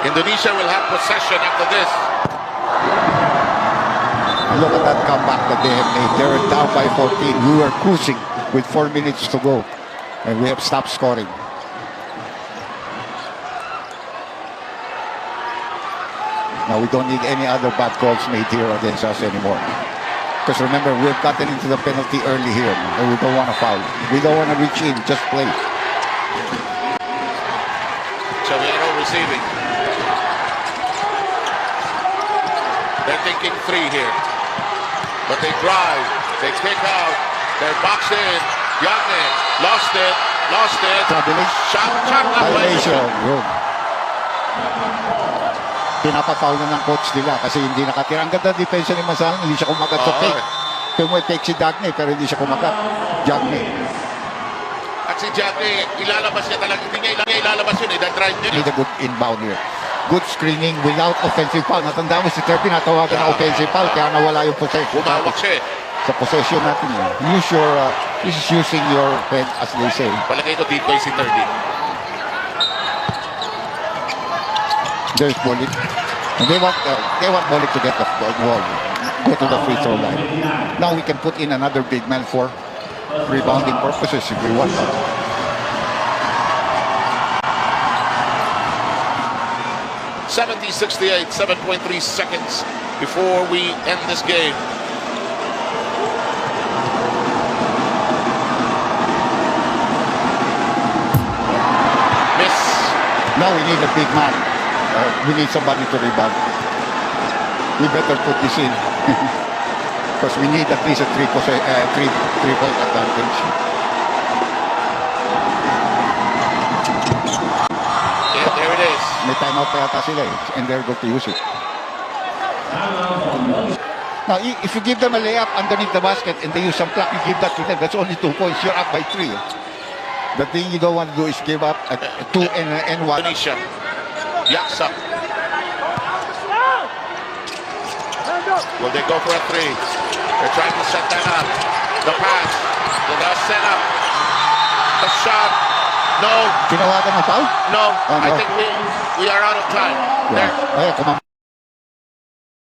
Indonesia will have possession after this. Look at that comeback that they have made. They're down by 14. We were cruising with 4 minutes to go. And we have stopped scoring. Now we don't need any other bad calls made here against us anymore. Because remember, we've gotten into the penalty early here. And we don't want to foul. We don't want to reach in. Just play. Chaviano receiving. They're thinking three here. But they drive. They kick out. They're boxed in. Yagne lost it. Lost it. Shot that way. Violation. Yun. Pinapafoul na ng coach nila kasi hindi nakatira. Ang ganda depensa ni Masan. Hindi siya kumagat sa fake. Tumay-fake si Dagne pero hindi siya kumagat. Jagne. At si Jagne, ilalabas niya talaga. Hindi niya ilalabas yun. Drive niya. Need a good inbound here. Good screening without offensive foul. Natanda mo si Ter, pinatawagan ng offensive foul kaya nawala yung possession. Umawak siya eh. Sa possession natin eh. This is using your head as they say. Palagay ito decoy si Ter din. There's Bolit. And they want Bolit to get the ball. Go to the free throw line. Now we can put in another big man for rebounding purposes if we want. 70-68, 7.3 seconds before we end this game. Miss. Now we need a big man. We need somebody to rebound. We better put this in. Because we need at least a three-point advantage. Yeah, there it is. May timeout pa yata sila eh, and they're going to use it. Now, if you give them a layup underneath the basket and they use some clock, you give that to them. That's only 2 points. You're up by 3. The thing you don't want to do is give up at 2 and 1. Indonesia. Yaksa. Will they go for a three? They're trying to set that up. The pass. The set up. The shot. No. Tinawagan ng foul? No. Oh, no. I think we are out of time. Yeah. There. Come on.